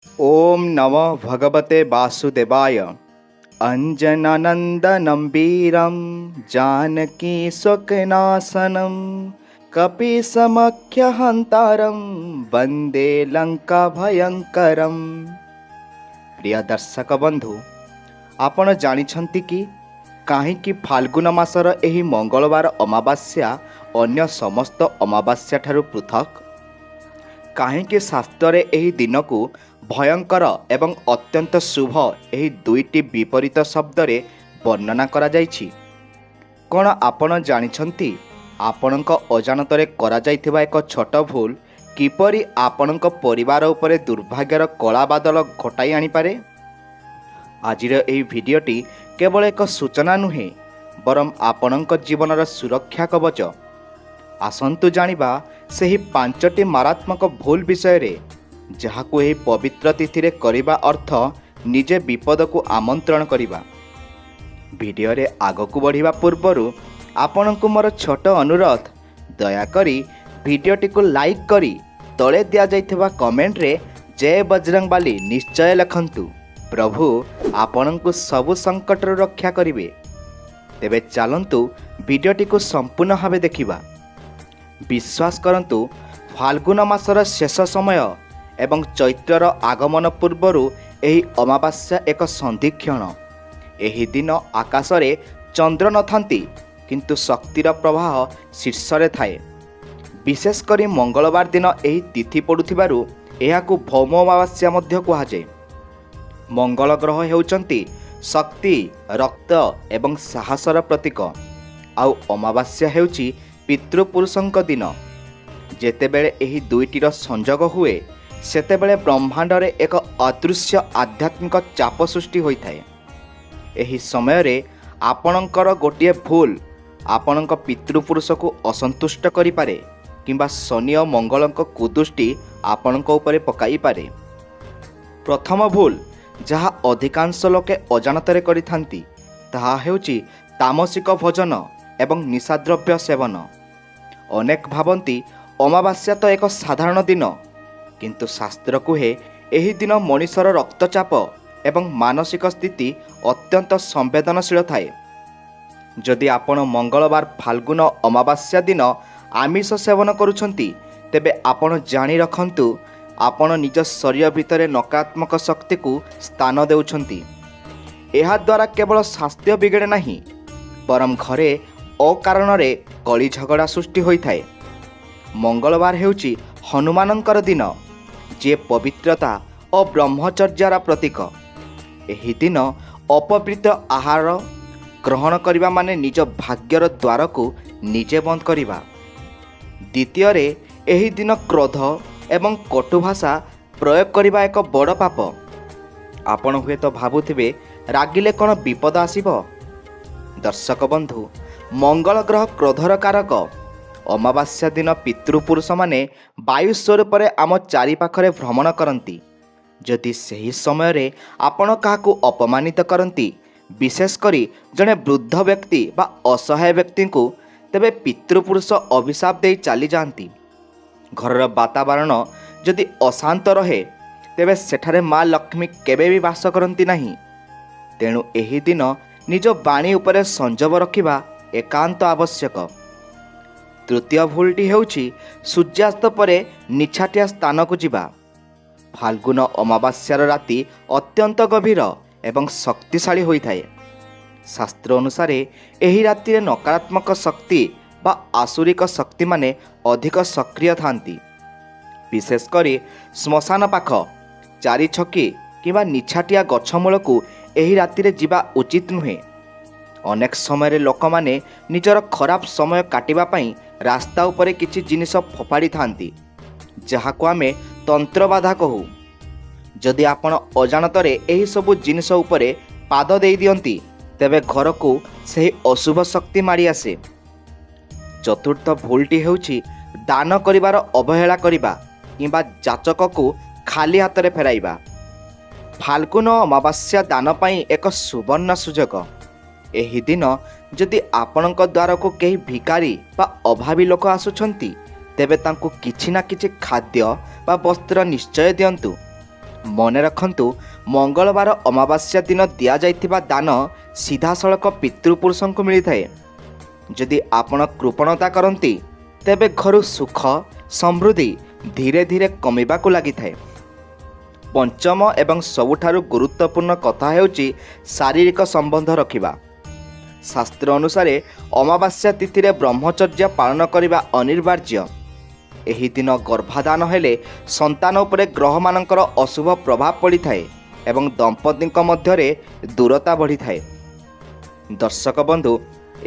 ओम नमः भगवते वासुदेवाय। अंजनानंदनं वीरं जानकी स्वकनाशनं कपीशमख्यहंतारं वंदे लंका भयंकरम। प्रिय दर्शक बंधु, आपण जानिछंती कि काहींकि फाल्गुन मासर एही मंगलवार अमावास्या अन्य समस्त अमावास्या ठारू पृथक? काहींकि शास्त्र एही दिनकू भयंकर एवं अत्यंत शुभ एही दुईटी विपरीत शब्दरे वर्णना करा जाइछि? कौन आपण जानिछंती आपणक अजानतरे करा जाइथिबा एक छोट भूल किपरि आपणक परिवार उपरे दुर्भाग्यर कला बादल घटाई आनिपारे? आजिर एही भिडियोटी केवल एक सूचना नुहे, बरम आपणक जीवनर सुरक्षा कवच। आसंतु जानिबा सेही 5टी मारात्मक भूल विषय रे, जहाकू एही पवित्र तिथि रे करिबा अर्थ निजे विपद को आमंत्रण करिबा। भिडियो रे आगकू बढ़िबा पूर्वरु आपनकू मोर छोट अनुरोध, दयाकरी भिडियोटी को लाइक करी तले दिया जाइथिबा कमेंट रे जय बजरंगबली निश्चय लिखंतु। प्रभु आपनकू सबु संकट रो रक्षा करिवे। तेबे चलंतु भिडियोटी को संपूर्ण भावे देखिबा। विश्वास करंतु, फाल्गुन मासर शेष समय एवं चैत्रर आगमन पूर्वरु एही अमावास्या एक संधिक्षण। एही दिन आकाशरे चंद्र नथांती, किंतु शक्तिर प्रवाह शीर्षरे थाए। विशेष करी मंगलवार दिन एही तिथि पड़ुथिबारु एहाकू भौम अमावास्या मध्य कुहाଯାଏ। मंगल ग्रह हेउचंती शक्ति, रक्त एवं साहसर प्रतीक। आउ अमावास्या हेउची पितृपुरुषंक दिन। जेतेबेले एही दुईटीर संजोग हुए, सेतेबेले ब्रह्मांडरे एक अदृश्य आध्यात्मिक चाप सृष्टि होइथाए। एही समय रे आपणकर गोटिए भूल आपणक पितृपुरुष को असंतुष्ट करि पारे, किंबा शनि और मंगलंक कुदृष्टि आपणक उपरे पकाई पारे। प्रथम भूल जहा अधिकांश लोके अजानतरे करिथांती, ताहा हेउची तामसिक भोजन एवं निशाद्रव्य सेवन। अनेक भावंती अमावास्या तो एक साधारण दिन, किंतु शास्त्र कुहे एही दिन मनुष्यर रक्तचाप एवं मानसिक स्थिति अत्यंत संवेदनशील थाए। जदि आपण मंगलवार फाल्गुन अमावास्या दिन आमिष सेवन करुछंती, तेबे आपण जानी रखंतु आपण निज शरीर भितरे नकारात्मक शक्ति को स्थान देउछंती। एहा द्वारा केवल स्वास्थ्य बिगड़े नहीं, बरम घरे अकारण रे कली झगड़ा सृष्टि होइथाए। मंगलवार हेउची हनुमानंकर दिन, जे पवित्रता और ब्रह्मचर्यार प्रतीक। एही दिन अपवित्र आहार ग्रहण करिबा माने निज भाग्यर द्वार को निजे बंद करिबा। द्वितीय रे एही दिन क्रोध एवं कटु भाषा प्रयोग करिबा एक बड़ पाप। आपण हुए तो भाबुथिबे रागिले कौन विपद आसीबो? दर्शक बंधु, मंगल ग्रह क्रोधर कारक। अमावास्या दिन पितृपुरुष माने वायु स्वरूप आम चारि पाखरे भ्रमण करती। जदि सही समय रे आपण काहाकू अपमानित करती, विशेष करी जड़े वृद्ध व्यक्ति बा असहाय व्यक्ति को, तेबे पितृपुरुष अभिशाप दे चली जाती। घरर वातावरण जदि अशांत रहे, तेबे सेठारे माँ लक्ष्मी केबे भी वास करती नहीं। तेणु एही दिन निज बाणी उपरे संजम रखिबा एकांत आवश्यक। तृतीय भूलटी हेउची सूर्यास्त परे निछाटिया स्थान को जिबा। फाल्गुन अमावास्यार राति अत्यंत गभीर एवं शक्तिशाली होइथाए। शास्त्र अनुसार एही राति नकारात्मक शक्ति बा आसुरिक शक्ति माने अधिक सक्रिय थांती। विशेष करी श्मशान पाख, चारि छकी किंबा निछाटिया गछमूल को एही राति जिबा उचित नुहे। अनेक समय लोक माने निजर खराब समय काटिबा पई रास्ता उपरे किछि जिनिस फोपाड़ी थांती, जहाको आमे तंत्र बाधा कहू। जदि आपण अजानतरे एही सबु जिनिस उपरे पाद देई दियंती, तेबे घर को सही अशुभ शक्ति मारी आसे। चतुर्थ भूलटी हेउची दान करिवार अवहेला करिबा किंबा जाचक को खाली हाथ रे फेराइबा। फाल्गुन अमावास्या दान पई एक सुवर्ण सुजोग। एही दिन जदि आपणक द्वार को कहीं भिकारी बा अभावी लोक आसुछंती, तेबे तांकु किछि ना किछि खाद्य बा वस्त्र निश्चय दियंतु। ମନେ ରଖନ୍ତୁ, ମଙ୍ଗଳବାର ଅମାବାସ୍ୟା ଦିନ ଦିଆଯାଇଥିବା ଦାନ ସିଧାସଳଖ ପିତୃପୁରୁଷଙ୍କୁ ମିଳିଥାଏ। ଯଦି ଆପଣ କୃପଣତା କରନ୍ତି ତେବେ ଘରୁ ସୁଖ ସମୃଦ୍ଧି ଧୀରେ ଧୀରେ କମିବାକୁ ଲାଗିଥାଏ। ପଞ୍ଚମ ଏବଂ ସବୁଠାରୁ ଗୁରୁତ୍ୱପୂର୍ଣ୍ଣ କଥା ହେଉଛି ଶାରୀରିକ ସମ୍ବନ୍ଧ ରଖିବା। ଶାସ୍ତ୍ର ଅନୁସାରେ ଅମାବାସ୍ୟା ତିଥିରେ ବ୍ରହ୍ମଚର୍ଯ୍ୟ ପାଳନ କରିବା ଅନିବାର୍ଯ୍ୟ। ଏହି ଦିନ ଗର୍ଭାଧାନ ହେଲେ ସନ୍ତାନ ଉପରେ ଗ୍ରହମାନଙ୍କର ଅଶୁଭ ପ୍ରଭାବ ପଡ଼ିଥାଏ ଏବଂ ଦମ୍ପତିଙ୍କ ମଧ୍ୟରେ ଦୂରତା ବଢ଼ିଥାଏ। ଦର୍ଶକ ବନ୍ଧୁ,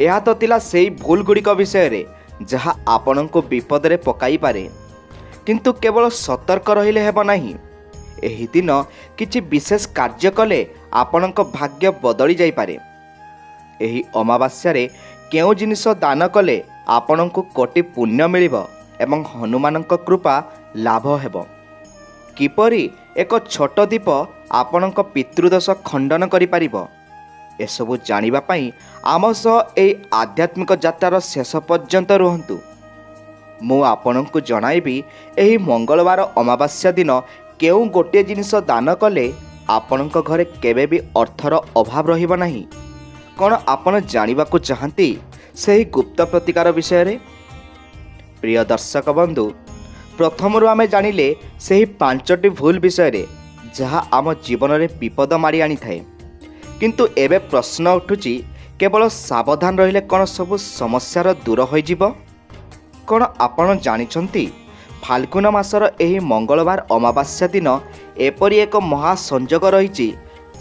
ଏହା ତ ଥିଲା ସେହି ଭୁଲ ଗୁଡ଼ିକ ବିଷୟରେ ଯାହା ଆପଣଙ୍କୁ ବିପଦରେ ପକାଇପାରେ, କିନ୍ତୁ କେବଳ ସତର୍କ ରହିଲେ ହେବ ନାହିଁ। ଏହି ଦିନ କିଛି ବିଶେଷ କାର୍ଯ୍ୟ କଲେ ଆପଣଙ୍କ ଭାଗ୍ୟ ବଦଳି ଯାଇପାରେ। ଏହି ଅମାବାସ୍ୟାରେ କେଉଁ ଜିନିଷ ଦାନ କଲେ ଆପଣଙ୍କୁ କୋଟି ପୁଣ୍ୟ ମିଳିବ ଏବଂ ହନୁମାନଙ୍କ କୃପା ଲାଭ ହେବ? କିପରି ଏକ ଛୋଟ ଦୀପ ଆପଣଙ୍କ ପିତୃଦୋଷ ଖଣ୍ଡନ କରିପାରିବ? ଏସବୁ ଜାଣିବା ପାଇଁ ଆମ ସହ ଏହି ଆଧ୍ୟାତ୍ମିକ ଯାତ୍ରାର ଶେଷ ପର୍ଯ୍ୟନ୍ତ ରୁହନ୍ତୁ। ମୁଁ ଆପଣଙ୍କୁ ଜଣାଇବି ଏହି ମଙ୍ଗଳବାର ଅମାବାସ୍ୟା ଦିନ କେଉଁ ଗୋଟିଏ ଜିନିଷ ଦାନ କଲେ ଆପଣଙ୍କ ଘରେ କେବେ ବି ଅର୍ଥର ଅଭାବ ରହିବ ନାହିଁ। କ'ଣ ଆପଣ ଜାଣିବାକୁ ଚାହାନ୍ତି ସେହି ଗୁପ୍ତ ପ୍ରତିକାର ବିଷୟରେ? ପ୍ରିୟ ଦର୍ଶକ ବନ୍ଧୁ, ପ୍ରଥମରୁ ଆମେ ଜାଣିଲେ ସେହି 5ଟି ଭୁଲ ବିଷୟରେ ଯାହା ଆମ ଜୀବନରେ ବିପଦ ମାଡ଼ି ଆଣିଥାଏ। କିନ୍ତୁ ଏବେ ପ୍ରଶ୍ନ ଉଠୁଛି, କେବଳ ସାବଧାନ ରହିଲେ କ'ଣ ସବୁ ସମସ୍ୟାର ଦୂର ହୋଇଯିବ? କ'ଣ ଆପଣ ଜାଣିଛନ୍ତି, ଫାଲ୍ଗୁନ ମାସର ଏହି ମଙ୍ଗଳବାର ଅମାବାସ୍ୟା ଦିନ ଏପରି ଏକ ମହାସଂଯୋଗ ରହିଛି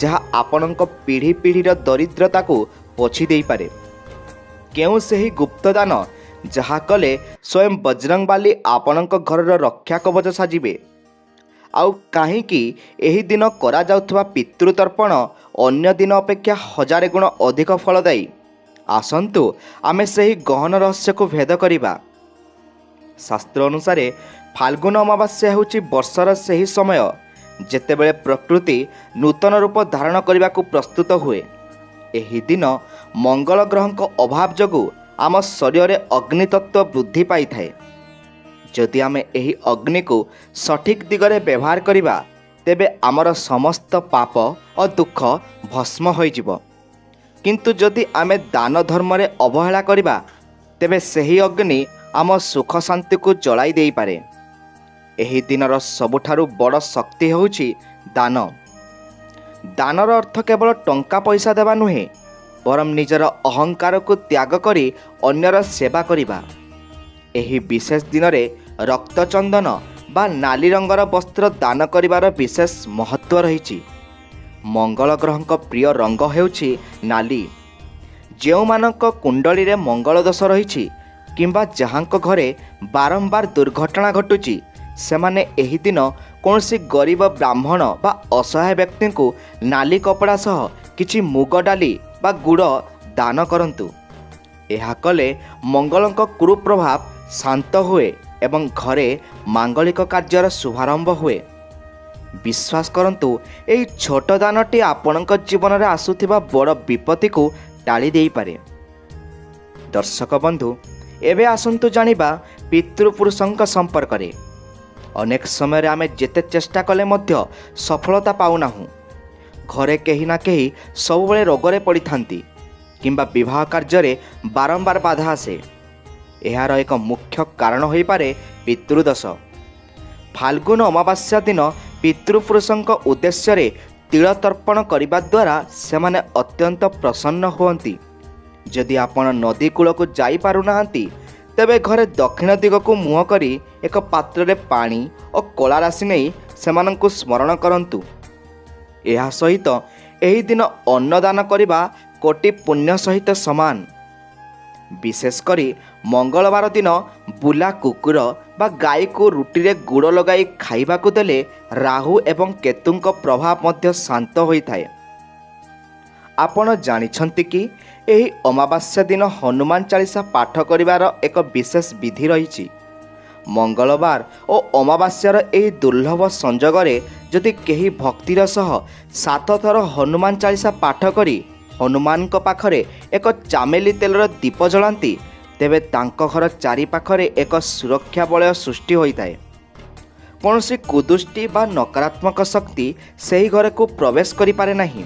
ଯାହା ଆପଣଙ୍କ ପିଢ଼ି ପିଢ଼ିର ଦରିଦ୍ରତାକୁ ପୋଛି ଦେଇପାରେ। କେଉଁ ସେହି ଗୁପ୍ତଦାନ ଯାହା କଲେ ସ୍ୱୟଂ ବଜରଙ୍ଗବାଲି ଆପଣଙ୍କ ଘରର ରକ୍ଷା କବଚ ସାଜିବେ? ଆଉ କାହିଁକି ଏହି ଦିନ କରାଯାଉଥିବା ପିତୃତର୍ପଣ ଅନ୍ୟ ଦିନ ଅପେକ୍ଷା 1000 ଗୁଣ ଅଧିକ ଫଳଦାୟୀ? ଆସନ୍ତୁ ଆମେ ସେହି ଗହନ ରହସ୍ୟକୁ ଭେଦ କରିବା। ଶାସ୍ତ୍ର ଅନୁସାରେ ଫାଲ୍ଗୁନ ଅମାବାସ୍ୟା ହେଉଛି ବର୍ଷର ସେହି ସମୟ ଯେତେବେଳେ ପ୍ରକୃତି ନୂତନ ରୂପ ଧାରଣ କରିବାକୁ ପ୍ରସ୍ତୁତ ହୁଏ। ଏହି ଦିନ ମଙ୍ଗଳ ଗ୍ରହଙ୍କ ଅଭାବ ଯୋଗୁଁ ଆମ ଶରୀରରେ ଅଗ୍ନିତତ୍ତ୍ୱ ବୃଦ୍ଧି ପାଇଥାଏ। ଯଦି ଆମେ ଏହି ଅଗ୍ନିକୁ ସଠିକ୍ ଦିଗରେ ବ୍ୟବହାର କରିବା ତେବେ ଆମର ସମସ୍ତ ପାପ ଓ ଦୁଃଖ ଭସ୍ମ ହୋଇଯିବ। କିନ୍ତୁ ଯଦି ଆମେ ଦାନ ଧର୍ମରେ ଅବହେଳା କରିବା ତେବେ ସେହି ଅଗ୍ନି ଆମ ସୁଖ ଶାନ୍ତିକୁ ଜଳାଇ ଦେଇପାରେ। ଏହି ଦିନର ସବୁଠାରୁ ବଡ଼ ଶକ୍ତି ହେଉଛି ଦାନ। ଦାନର ଅର୍ଥ କେବଳ ଟଙ୍କା ପଇସା ଦେବା ନୁହେଁ, ବରଂ ନିଜର ଅହଙ୍କାରକୁ ତ୍ୟାଗ କରି ଅନ୍ୟର ସେବା କରିବା। ଏହି ବିଶେଷ ଦିନରେ ରକ୍ତଚନ୍ଦନ ବା ନାଲି ରଙ୍ଗର ବସ୍ତ୍ର ଦାନ କରିବାର ବିଶେଷ ମହତ୍ତ୍ୱ ରହିଛି। ମଙ୍ଗଳ ଗ୍ରହଙ୍କ ପ୍ରିୟ ରଙ୍ଗ ହେଉଛି ନାଲି। ଯେଉଁମାନଙ୍କ କୁଣ୍ଡଳୀରେ ମଙ୍ଗଳ ଦୋଷ ରହିଛି କିମ୍ବା ଯାହାଙ୍କ ଘରେ ବାରମ୍ବାର ଦୁର୍ଘଟଣା ଘଟୁଛି, ସେମାନେ ଏହି ଦିନ କୌଣସି ଗରିବ ବ୍ରାହ୍ମଣ ବା ଅସହାୟ ବ୍ୟକ୍ତିଙ୍କୁ ନାଲି କପଡ଼ା ସହ କିଛି ମୁଗ ଡାଲି ବା ଗୁଡ଼ ଦାନ କରନ୍ତୁ। ଏହା କଲେ ମଙ୍ଗଳଙ୍କ କୁପ୍ରଭାବ ଶାନ୍ତ ହୁଏ ଏବଂ ଘରେ ମାଙ୍ଗଳିକ କାର୍ଯ୍ୟର ଶୁଭାରମ୍ଭ ହୁଏ। ବିଶ୍ୱାସ କରନ୍ତୁ, ଏହି ଛୋଟ ଦାନଟି ଆପଣଙ୍କ ଜୀବନରେ ଆସୁଥିବା ବଡ଼ ବିପତ୍ତିକୁ ଟାଳି ଦେଇପାରେ। ଦର୍ଶକ ବନ୍ଧୁ, ଏବେ ଆସନ୍ତୁ ଜାଣିବା ପିତୃପୁରୁଷଙ୍କ ସମ୍ପର୍କରେ। ଅନେକ ସମୟରେ ଆମେ ଯେତେ ଚେଷ୍ଟା କଲେ ମଧ୍ୟ ସଫଳତା ପାଉନାହୁଁ। ଘରେ କେହି ନା କେହି ସବୁବେଳେ ରୋଗରେ ପଡ଼ିଥାନ୍ତି କିମ୍ବା ବିବାହ କାର୍ଯ୍ୟରେ ବାରମ୍ବାର ବାଧା ଆସେ। ଏହାର ଏକ ମୁଖ୍ୟ କାରଣ ହୋଇପାରେ ପିତୃଦୋଷ। ଫାଲ୍ଗୁନ ଅମାବାସ୍ୟା ଦିନ ପିତୃପୁରୁଷଙ୍କ ଉଦ୍ଦେଶ୍ୟରେ ତିଳ ତର୍ପଣ କରିବା ଦ୍ୱାରା ସେମାନେ ଅତ୍ୟନ୍ତ ପ୍ରସନ୍ନ ହୁଅନ୍ତି। ଯଦି ଆପଣ ନଦୀ କୂଳକୁ ଯାଇପାରୁନାହାନ୍ତି ତେବେ ଘରେ ଦକ୍ଷିଣ ଦିଗକୁ ମୁହଁ କରି ଏକ ପାତ୍ରରେ ପାଣି ଓ କଳା ରାଶି ନେଇ ସେମାନଙ୍କୁ ସ୍ମରଣ କରନ୍ତୁ। ଏହା ସହିତ ଏହି ଦିନ ଅନ୍ନଦାନ କରିବା କୋଟି ପୁଣ୍ୟ ସହିତ ସମାନ। ବିଶେଷ କରି ମଙ୍ଗଳବାର ଦିନ ବୁଲା କୁକୁର ବା ଗାଈକୁ ରୁଟିରେ ଗୁଡ଼ ଲଗାଇ ଖାଇବାକୁ ଦେଲେ ରାହୁ ଏବଂ କେତୁଙ୍କ ପ୍ରଭାବ ମଧ୍ୟ ଶାନ୍ତ ହୋଇଥାଏ। ଆପଣ ଜାଣିଛନ୍ତି କି ଏହି ଅମାବାସ୍ୟା ଦିନ ହନୁମାନ ଚାଳିଶା ପାଠ କରିବାର ଏକ ବିଶେଷ ବିଧି ରହିଛି। ମଙ୍ଗଳବାର ଓ ଅମାବାସ୍ୟାର ଏହି ଦୁର୍ଲଭ ସଂଯୋଗରେ ଯଦି କେହି ଭକ୍ତିର ସହ 7 ଥର ହନୁମାନ ଚାଳିଶା ପାଠ କରି ହନୁମାନଙ୍କ ପାଖରେ ଏକ ଚାମେଲି ତେଲର ଦୀପ ଜଳାନ୍ତି ତେବେ ତାଙ୍କ ଘର ଚାରିପାଖରେ ଏକ ସୁରକ୍ଷା ବଳୟ ସୃଷ୍ଟି ହୋଇଥାଏ। କୌଣସି କୁଦୃଷ୍ଟି ବା ନକାରାତ୍ମକ ଶକ୍ତି ସେହି ଘରକୁ ପ୍ରବେଶ କରିପାରେ ନାହିଁ।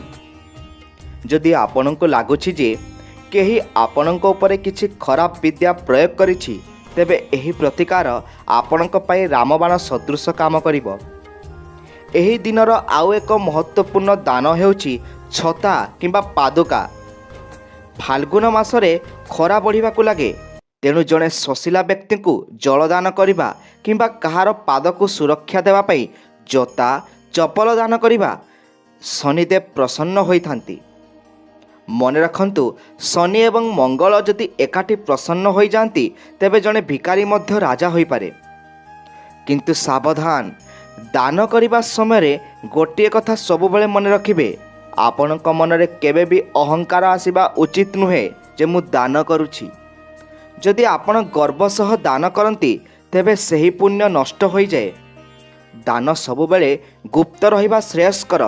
ଯଦି ଆପଣଙ୍କୁ ଲାଗୁଛି ଯେ କେହି ଆପଣଙ୍କ ଉପରେ କିଛି ଖରାପ ବିଦ୍ୟା ପ୍ରୟୋଗ କରିଛି, ତେବେ ଏହି ପ୍ରତିକାର ଆପଣଙ୍କ ପାଇଁ ରାମବାଣ ସଦୃଶ କାମ କରିବ। ଏହି ଦିନର ଆଉ ଏକ ମହତ୍ତ୍ୱପୂର୍ଣ୍ଣ ଦାନ ହେଉଛି ଛତା କିମ୍ବା ପାଦୁକା। ଫାଲ୍ଗୁନ ମାସରେ ଖରା ବଢ଼ିବାକୁ ଲାଗେ, ତେଣୁ ଜଣେ ଶୋଷିଲା ବ୍ୟକ୍ତିଙ୍କୁ ଜଳଦାନ କରିବା କିମ୍ବା କାହାର ପାଦକୁ ସୁରକ୍ଷା ଦେବା ପାଇଁ ଜୋତା ଚପଲ ଦାନ କରିବା ଶନିଦେବ ପ୍ରସନ୍ନ ହୋଇଥାନ୍ତି। ମନେ ରଖନ୍ତୁ, ଶନି ଏବଂ ମଙ୍ଗଳ ଯଦି ଏକାଠି ପ୍ରସନ୍ନ ହୋଇଯାଆନ୍ତି, ତେବେ ଜଣେ ଭିକାରୀ ମଧ୍ୟ ରାଜା ହୋଇପାରେ। କିନ୍ତୁ ସାବଧାନ, ଦାନ କରିବା ସମୟରେ ଗୋଟିଏ କଥା ସବୁବେଳେ ମନେ ରଖିବେ, ଆପଣଙ୍କ ମନରେ କେବେ ବି ଅହଙ୍କାର ଆସିବା ଉଚିତ ନୁହେଁ ଯେ ମୁଁ ଦାନ କରୁଛି। ଯଦି ଆପଣ ଗର୍ବ ସହ ଦାନ କରନ୍ତି, ତେବେ ସେହି ପୁଣ୍ୟ ନଷ୍ଟ ହୋଇଯାଏ। ଦାନ ସବୁବେଳେ ଗୁପ୍ତ ରହିବା ଶ୍ରେୟସ୍କର।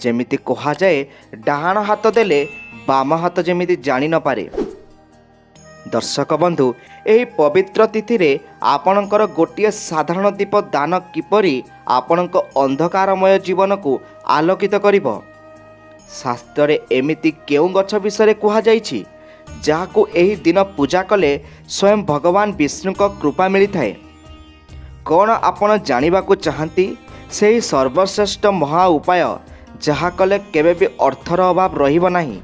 ଯେମିତି କୁହାଯାଏ, ଡାହାଣ ହାତ ଦେଲେ ବାମ ହାତ ଯେମିତି ଜାଣି ନପାରେ। ଦର୍ଶକ ବନ୍ଧୁ, ଏହି ପବିତ୍ର ତିଥିରେ ଆପଣଙ୍କର ଗୋଟିଏ ସାଧାରଣ ଦୀପ ଦାନ କିପରି ଆପଣଙ୍କ ଅନ୍ଧକାରମୟ ଜୀବନକୁ ଆଲୋକିତ କରିବ? ଶାସ୍ତ୍ରରେ ଏମିତି କେଉଁ ଗଛ ବିଷୟରେ କୁହାଯାଇଛି ଯାହାକୁ ଏହି ଦିନ ପୂଜା କଲେ ସ୍ୱୟଂ ଭଗବାନ ବିଷ୍ଣୁଙ୍କ କୃପା ମିଳିଥାଏ? କ'ଣ ଆପଣ ଜାଣିବାକୁ ଚାହାନ୍ତି ସେହି ସର୍ବଶ୍ରେଷ୍ଠ ମହା ଉପାୟ ଯାହା କଲେ କେବେ ବି ଅର୍ଥର ଅଭାବ ରହିବ ନାହିଁ?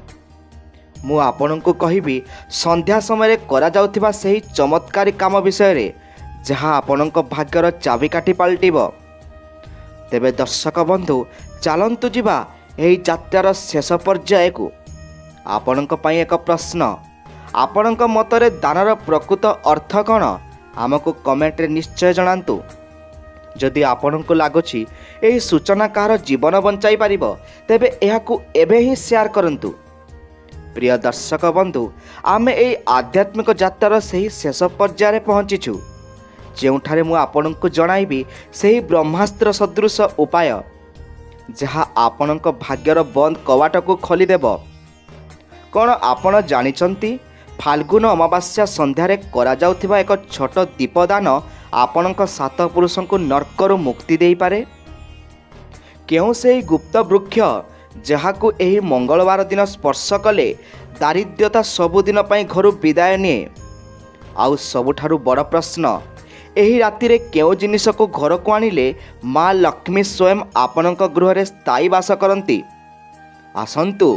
ମୁଁ ଆପଣଙ୍କୁ କହିବି ସନ୍ଧ୍ୟା ସମୟରେ କରାଯାଉଥିବା ସେହି ଚମତ୍କାରୀ କାମ ବିଷୟରେ, ଯାହା ଆପଣଙ୍କ ଭାଗ୍ୟର ଚାବିକାଠି ପାଲଟିବ। ତେବେ ଦର୍ଶକ ବନ୍ଧୁ, ଚାଲନ୍ତୁ ଯିବା ଏହି ଯାତ୍ରାର ଶେଷ ପର୍ଯ୍ୟାୟକୁ। ଆପଣଙ୍କ ପାଇଁ ଏକ ପ୍ରଶ୍ନ, ଆପଣଙ୍କ ମତରେ ଦାନର ପ୍ରକୃତ ଅର୍ଥ କ'ଣ? ଆମକୁ କମେଣ୍ଟରେ ନିଶ୍ଚୟ ଜଣାନ୍ତୁ। ଯଦି ଆପଣଙ୍କୁ ଲାଗୁଛି ଏହି ସୂଚନା କାହାର ଜୀବନ ବଞ୍ଚାଇ ପାରିବ, ତେବେ ଏହାକୁ ଏବେ ହିଁ ସେୟାର କରନ୍ତୁ। ପ୍ରିୟ ଦର୍ଶକ ବନ୍ଧୁ, ଆମେ ଏହି ଆଧ୍ୟାତ୍ମିକ ଯାତ୍ରାର ସେହି ଶେଷ ପର୍ଯ୍ୟାୟରେ ପହଞ୍ଚିଛୁ, ଯେଉଁଠାରେ ମୁଁ ଆପଣଙ୍କୁ ଜଣାଇବି ସେହି ବ୍ରହ୍ମାସ୍ତ୍ର ସଦୃଶ ଉପାୟ ଯାହା ଆପଣଙ୍କ ଭାଗ୍ୟର ବନ୍ଦ କବାଟକୁ ଖୋଲିଦେବ। କ'ଣ ଆପଣ ଜାଣିଛନ୍ତି, ଫାଲ୍ଗୁନ ଅମାବାସ୍ୟା ସନ୍ଧ୍ୟାରେ କରାଯାଉଥିବା ଏକ ଛୋଟ ଦୀପଦାନ ଆପଣଙ୍କ ସାତ ପୁରୁଷଙ୍କୁ ନର୍କରୁ ମୁକ୍ତି ଦେଇପାରେ? କେଉଁ ସେହି ଗୁପ୍ତ ବୃକ୍ଷ ଯାହାକୁ ଏହି ମଙ୍ଗଳବାର ଦିନ ସ୍ପର୍ଶ କଲେ ଦାରିଦ୍ର୍ୟତା ସବୁଦିନ ପାଇଁ ଘରୁ ବିଦାୟ ନିଏ? ଆଉ ସବୁଠାରୁ ବଡ଼ ପ୍ରଶ୍ନ, ଏହି ରାତିରେ କେଉଁ ଜିନିଷକୁ ଘରକୁ ଆଣିଲେ ମା ଲକ୍ଷ୍ମୀ ସ୍ୱୟଂ ଆପଣଙ୍କ ଗୃହରେ ସ୍ଥାୟୀ ବାସ କରନ୍ତି? ଆସନ୍ତୁ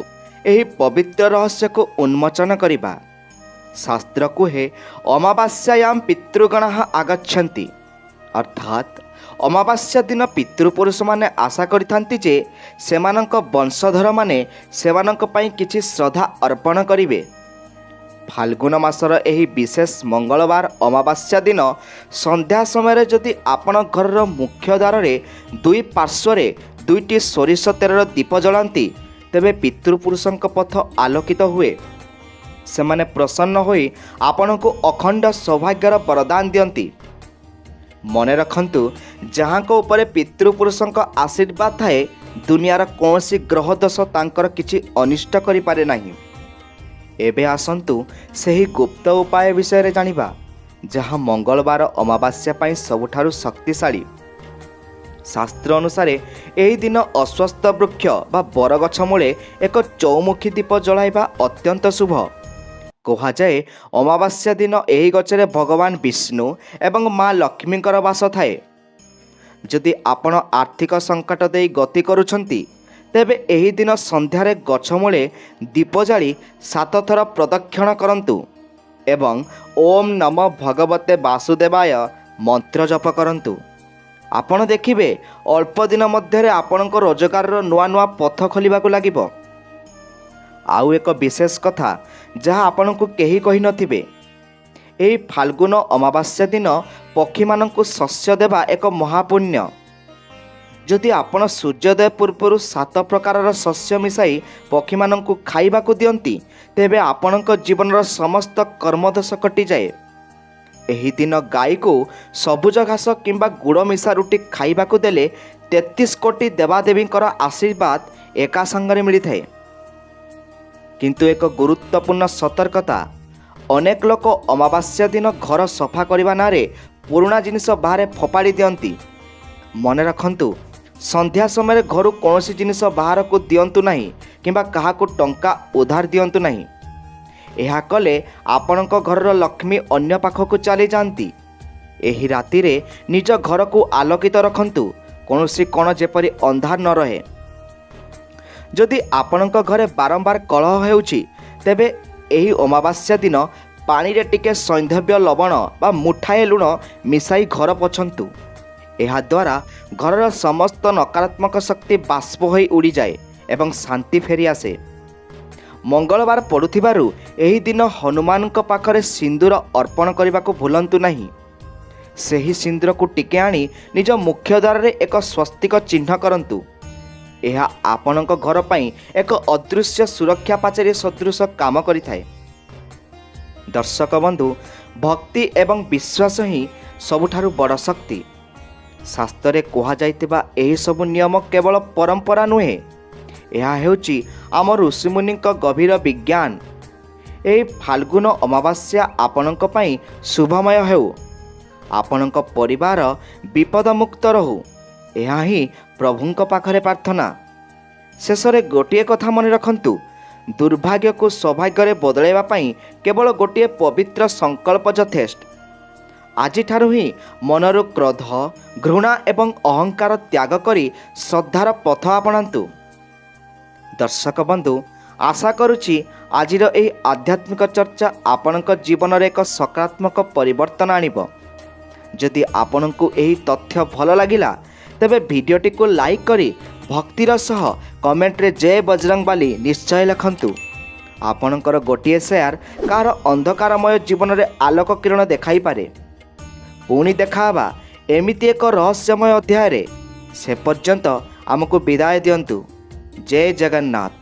ଏହି ପବିତ୍ର ରହସ୍ୟକୁ ଉନ୍ମୋଚନ କରିବା। ଶାସ୍ତ୍ର କୁହେ, ଅମାବାସ୍ୟାୟାମ୍ ପିତୃଗଣାଃ ଆଗଚ୍ଛନ୍ତି, ଅର୍ଥାତ୍ ଅମାବାସ୍ୟା ଦିନ ପିତୃପୁରୁଷମାନେ ଆଶା କରିଥାନ୍ତି ଯେ ସେମାନଙ୍କ ବଂଶଧରମାନେ ସେମାନଙ୍କ ପାଇଁ କିଛି ଶ୍ରଦ୍ଧା ଅର୍ପଣ କରିବେ। ଫାଲ୍ଗୁନ ମାସର ଏହି ବିଶେଷ ମଙ୍ଗଳବାର ଅମାବାସ୍ୟା ଦିନ ସନ୍ଧ୍ୟା ସମୟରେ ଯଦି ଆପଣ ଘରର ମୁଖ୍ୟ ଦ୍ୱାରରେ ଦୁଇ ପାର୍ଶ୍ୱରେ ଦୁଇଟି ସୋରିଷ ତେଲର ଦୀପ ଜଳାନ୍ତି, ତେବେ ପିତୃପୁରୁଷଙ୍କ ପଥ ଆଲୋକିତ ହୁଏ। ସେମାନେ ପ୍ରସନ୍ନ ହୋଇ ଆପଣଙ୍କୁ ଅଖଣ୍ଡ ସୌଭାଗ୍ୟର ବରଦାନ ଦିଅନ୍ତି। ମନେ ରଖନ୍ତୁ, ଯାହାଙ୍କ ଉପରେ ପିତୃପୁରୁଷଙ୍କ ଆଶୀର୍ବାଦ ଥାଏ, ଦୁନିଆର କୌଣସି ଗ୍ରହ ଦୋଷ ତାଙ୍କର କିଛି ଅନିଷ୍ଟ କରିପାରେ ନାହିଁ। ଏବେ ଆସନ୍ତୁ ସେହି ଗୁପ୍ତ ଉପାୟ ବିଷୟରେ ଜାଣିବା, ଯାହା ମଙ୍ଗଳବାର ଅମାବାସ୍ୟା ପାଇଁ ସବୁଠାରୁ ଶକ୍ତିଶାଳୀ। ଶାସ୍ତ୍ର ଅନୁସାରେ ଏହି ଦିନ ଅଶ୍ୱସ୍ଥ ବୃକ୍ଷ ବା ବରଗଛ ମୂଳେ ଏକ ଚଉମୁଖୀ ଦୀପ ଜଳାଇବା ଅତ୍ୟନ୍ତ ଶୁଭ। କୁହାଯାଏ, ଅମାବାସ୍ୟା ଦିନ ଏହି ଗଛରେ ଭଗବାନ ବିଷ୍ଣୁ ଏବଂ ମା ଲକ୍ଷ୍ମୀଙ୍କର ବାସ ଥାଏ। ଯଦି ଆପଣ ଆର୍ଥିକ ସଙ୍କଟ ଦେଇ ଗତି କରୁଛନ୍ତି, ତେବେ ଏହି ଦିନ ସନ୍ଧ୍ୟାରେ ଗଛ ମୂଳେ ଦୀପ ଜାଳି 7 ଥର ପ୍ରଦକ୍ଷିଣ କରନ୍ତୁ ଏବଂ ଓମ୍ ନମ ଭଗବତେ ବାସୁଦେବାୟ ମନ୍ତ୍ର ଜପ କରନ୍ତୁ। ଆପଣ ଦେଖିବେ ଅଳ୍ପ ଦିନ ମଧ୍ୟରେ ଆପଣଙ୍କ ରୋଜଗାରର ନୂଆ ନୂଆ ପଥ ଖୋଲିବାକୁ ଲାଗିବ। ଆଉ ଏକ ବିଶେଷ କଥା ଯାହା ଆପଣଙ୍କୁ କେହି କହିନଥିବେ, ଏହି ଫାଲ୍ଗୁନ ଅମାବାସ୍ୟା ଦିନ ପକ୍ଷୀମାନଙ୍କୁ ଶସ୍ୟ ଦେବା ଏକ ମହାପୁଣ୍ୟ। ଯଦି ଆପଣ ସୂର୍ଯ୍ୟୋଦୟ ପୂର୍ବରୁ 7 ପ୍ରକାରର ଶସ୍ୟ ମିଶାଇ ପକ୍ଷୀମାନଙ୍କୁ ଖାଇବାକୁ ଦିଅନ୍ତି, ତେବେ ଆପଣଙ୍କ ଜୀବନର ସମସ୍ତ କର୍ମଦୋଷ କଟିଯାଏ। ଏହି ଦିନ ଗାଈକୁ ସବୁଜ ଘାସ କିମ୍ବା ଗୁଡ଼ ମିଶା ରୁଟି ଖାଇବାକୁ ଦେଲେ 33 କୋଟି ଦେବାଦେବୀଙ୍କର ଆଶୀର୍ବାଦ ଏକା ସାଙ୍ଗରେ ମିଳିଥାଏ। କିନ୍ତୁ ଏକ ଗୁରୁତ୍ୱପୂର୍ଣ୍ଣ ସତର୍କତା, ଅନେକ ଲୋକ ଅମାବାସ୍ୟା ଦିନ ଘର ସଫା କରିବା ନାଁରେ ପୁରୁଣା ଜିନିଷ ବାହାରେ ଫୋପାଡ଼ି ଦିଅନ୍ତି ମନେ ରଖନ୍ତୁ, ସନ୍ଧ୍ୟା ସମୟରେ ଘରୁ କୌଣସି ଜିନିଷ ବାହାରକୁ ଦିଅନ୍ତୁ ନାହିଁ କିମ୍ବା କାହାକୁ ଟଙ୍କା ଉଧାର ଦିଅନ୍ତୁ ନାହିଁ। ଏହା କଲେ ଆପଣଙ୍କ ଘରର ଲକ୍ଷ୍ମୀ ଅନ୍ୟ ପାଖକୁ ଚାଲିଯାଆନ୍ତି। ଏହି ରାତିରେ ନିଜ ଘରକୁ ଆଲୋକିତ ରଖନ୍ତୁ, କୌଣସି କୋଣ ଯେପରି ଅନ୍ଧାର ନ ରହେ। ଯଦି ଆପଣଙ୍କ ଘରେ ବାରମ୍ବାର କଳହ ହେଉଛି, ତେବେ ଏହି ଅମାବାସ୍ୟା ଦିନ ପାଣିରେ ଟିକେ ସୈନ୍ଧବ୍ୟ ଲବଣ ବା ମୁଠାଏ ଲୁଣ ମିଶାଇ ଘର ପୋଛନ୍ତୁ। ଏହାଦ୍ୱାରା ଘରର ସମସ୍ତ ନକାରାତ୍ମକ ଶକ୍ତି ବାଷ୍ପ ହୋଇ ଉଡ଼ିଯାଏ ଏବଂ ଶାନ୍ତି ଫେରିଆସେ। ମଙ୍ଗଳବାର ପଡ଼ୁଥିବାରୁ ଏହି ଦିନ ହନୁମାନଙ୍କ ପାଖରେ ସିନ୍ଦୁର ଅର୍ପଣ କରିବାକୁ ଭୁଲନ୍ତୁ ନାହିଁ। ସେହି ସିନ୍ଦୁରକୁ ଟିକେ ଆଣି ନିଜ ମୁଖ୍ୟ ଦ୍ୱାରରେ ଏକ ସ୍ୱସ୍ତିକ ଚିହ୍ନ କରନ୍ତୁ। ଏହା ଆପଣଙ୍କ ଘର ପାଇଁ ଏକ ଅଦୃଶ୍ୟ ସୁରକ୍ଷା ପାଚେରୀ ସଦୃଶ କାମ କରିଥାଏ। ଦର୍ଶକ ବନ୍ଧୁ, ଭକ୍ତି ଏବଂ ବିଶ୍ୱାସ ହିଁ ସବୁଠାରୁ ବଡ଼ ଶକ୍ତି। ଶାସ୍ତ୍ରରେ କୁହାଯାଇଥିବା ଏହିସବୁ ନିୟମ କେବଳ ପରମ୍ପରା ନୁହେଁ, ଏହା ହେଉଛି ଆମ ଋଷିମୁନିଙ୍କ ଗଭୀର ବିଜ୍ଞାନ। ଏହି ଫାଲ୍ଗୁନ ଅମାବାସ୍ୟା ଆପଣଙ୍କ ପାଇଁ ଶୁଭମୟ ହେଉ, ଆପଣଙ୍କ ପରିବାର ବିପଦମୁକ୍ତ ରହୁ, ଏହା ହିଁ ପ୍ରଭୁଙ୍କ ପାଖରେ ପ୍ରାର୍ଥନା। ଶେଷରେ ଗୋଟିଏ କଥା ମନେ ରଖନ୍ତୁ, ଦୁର୍ଭାଗ୍ୟକୁ ସୌଭାଗ୍ୟରେ ବଦଳାଇବା ପାଇଁ କେବଳ ଗୋଟିଏ ପବିତ୍ର ସଂକଳ୍ପ ଯଥେଷ୍ଟ। ଆଜିଠାରୁ ହିଁ ମନରୁ କ୍ରୋଧ, ଘୃଣା ଏବଂ ଅହଙ୍କାର ତ୍ୟାଗ କରି ଶ୍ରଦ୍ଧାର ପଥ ଆପଣାନ୍ତୁ। ଦର୍ଶକ ବନ୍ଧୁ, ଆଶା କରୁଛି ଆଜିର ଏହି ଆଧ୍ୟାତ୍ମିକ ଚର୍ଚ୍ଚା ଆପଣଙ୍କ ଜୀବନରେ ଏକ ସକାରାତ୍ମକ ପରିବର୍ତ୍ତନ ଆଣିବ। ଯଦି ଆପଣଙ୍କୁ ଏହି ତଥ୍ୟ ଭଲ ଲାଗିଲା, ତେବେ ଭିଡ଼ିଓଟିକୁ ଲାଇକ୍ କରି ଭକ୍ତିର ସହ କମେଣ୍ଟରେ ଜୟ ବଜରଙ୍ଗବାଲି ନିଶ୍ଚୟ ଲେଖନ୍ତୁ। ଆପଣଙ୍କର ଗୋଟିଏ ସେୟାର କାହାର ଅନ୍ଧକାରମୟ ଜୀବନରେ ଆଲୋକ କିରଣ ଦେଖାଇପାରେ। ପୁଣି ଦେଖାହେବା ଏମିତି ଏକ ରହସ୍ୟମୟ ଅଧ୍ୟାୟରେ। ସେ ପର୍ଯ୍ୟନ୍ତ ଆମକୁ ବିଦାୟ ଦିଅନ୍ତୁ। ଜୟ ଜଗନ୍ନାଥ।